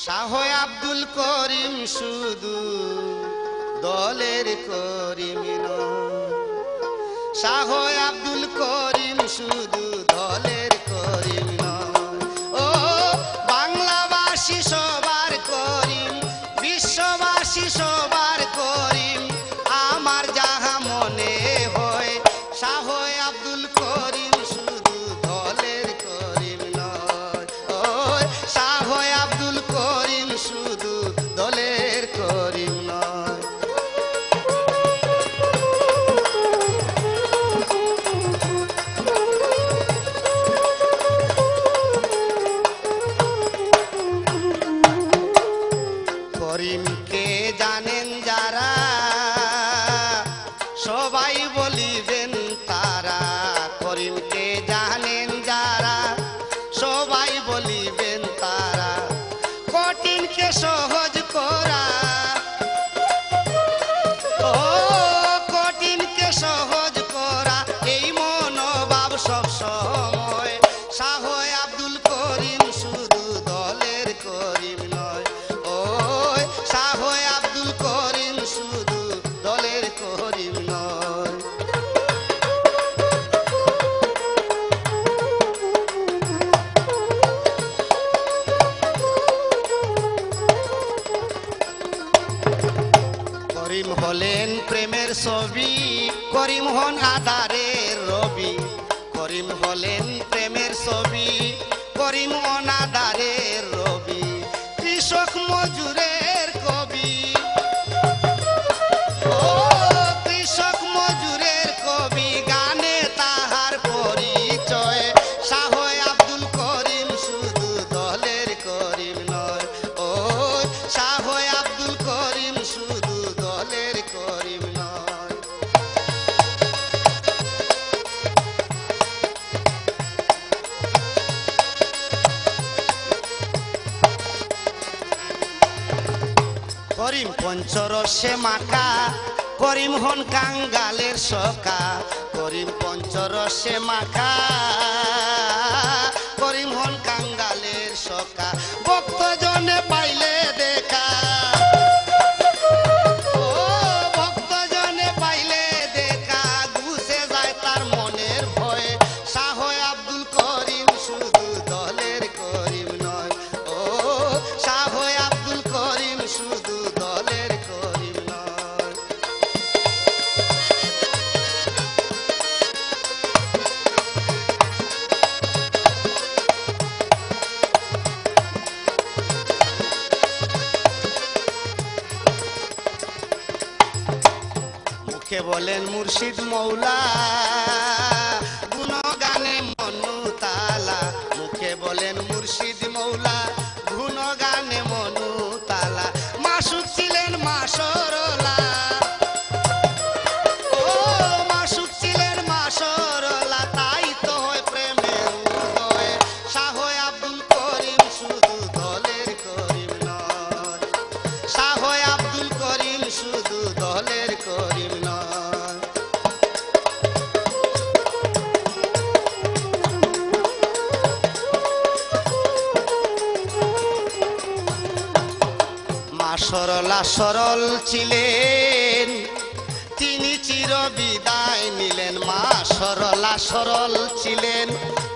শাহ আব্দুল করিম শুধু দলের করিম নয়, শাহ আব্দুল করিম শুধু দলের করিম নয়। ও বাংলাবাসী সবার করিম, বিশ্ববাসী সবার করিম, আমার যাহা মনে হয় শাহ আব্দুল করিম শুধু দলের করিম নয়। ও শাহ আব্দুল করিম শুধু দলের করিম নয়। করিমকে জানেন যারা সবাই বলিবেন তারা, করিমকে জানেন যারা সবাই বলিবেন তারা, কঠিনকে সহজ করা, ও কঠিনকে সহজ করা, এই মনোভাব সব সময় শাহ আব্দুল করিম শুধু দলের করিম নয়। ও শাহ আব্দুল করিম শুধু দলের করিম নয়। করিম হলেন প্রেমের ছবি, করিম হন আধারের রবি, করিম হলেন প্রেমের ছবি, করিম অনাদারের রবি, কৃষক মজুরের কবি, ও কৃষক মজুরের কবি, গানে তাহার পরিচয় শাহ আব্দুল করিম শুধু দলের করিম নয়। ও শাহ আব্দুল করিম শুধু দলের করিম নয়। করিম পঞ্চরসে মাখা, করিম হন কাঙ্গালের সকা, করিম পঞ্চরসে মাখা, করিম হন কাঙ্গালের সকা, ভক্তজনে পাইলে দেখা, ও ভক্তজনে পাইলে দেখা, ঘুষে যায় তার মনের ভয়ে শাহ আব্দুল করিম শুধু দলের করিম নয়। ও শাহ আব্দুল করিম শুধু দলের করিম নয়। মুখে বলেন মুর্শিদ মৌলা, গুণগানে মনু তালা, মুখে বলেন মুর্শিদ মৌলা, গুণগানে মনু তালা, মাসুক ছিলেন মাসরলা, ও মাসুক ছিলেন মাসরলা, তাই তো হয় প্রেমের উদয় শাহ আব্দুল করিম শুধু দলের করিম নয়। শাহ আব্দুল করিম শুধু দলের করিম নয়। মা সরলা সরল ছিলেন, তিনি চির বিদায় নিলেন, মা সরলা সরল ছিলেন,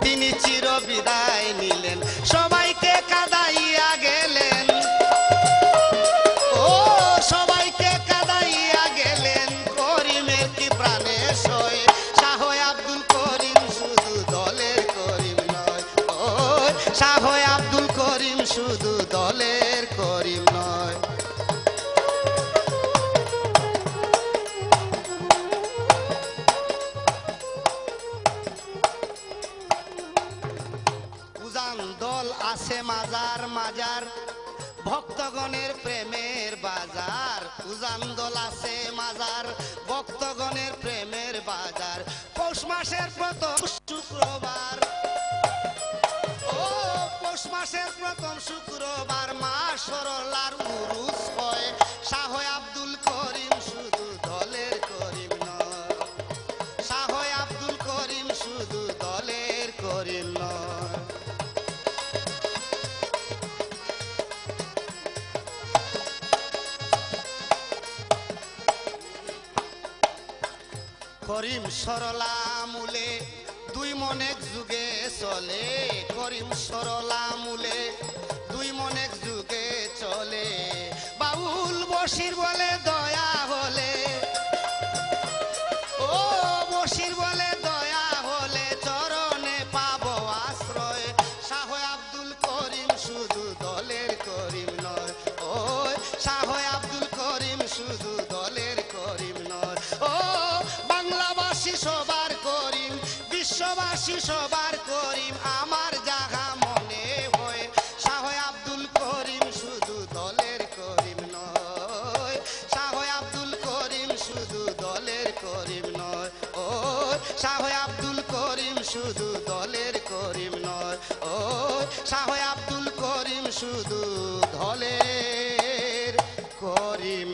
তিনি চির বিদায় নিলেন, সবাইকে কাঁদাইয়া গেলেন, ও সবাইকে কাঁদাইয়া গেলেন, করিমের কি প্রাণে সয় শাহ আব্দুল করিম শুধু দলের করিম নয়। ও শাহ আব্দুল করিম শুধু দলের করিম নয়। উজান দল আছে মাজার মাজার, ভক্তগণের প্রেমের বাজার, উজান দল আছে মাজার, ভক্তগণের প্রেমের বাজার, পৌষ মাসের প্রথম শুক্রবার, ও পৌষ মাসের প্রথম শুক্রবার, মা সরলার উরুস হয় শাহ আব্দুল করিম শুধু দলের করিম নয়। শাহ আব্দুল করিম শুধু দলের করিম নয়। করিম সরলা মূলে দুই মন এক যুগে চলে করিম সরলা মূলে দুই মন এক যুগে চলে বাউল বশির বলে দয়া হলে ও বশির বলে দয়া হলে চরণে পাবো আশ্রয় শাহ আব্দুল করিম শুধু দলের করিম নয় ও শাহ আব্দুল করিম শুধু দলের করিম নয় ও বাংলাবাসী সবার করিম বিশ্ববাসী সবার করিম আমার জাগা মনে হয় শাহ আব্দুল করিম শুধু দলের করিম নয় শাহ আব্দুল করিম শুধু দলের করিম নয় ও শাহ আব্দুল করিম শুধু দলের করিম নয় ও শাহ আব্দুল করিম শুধু দলের করিম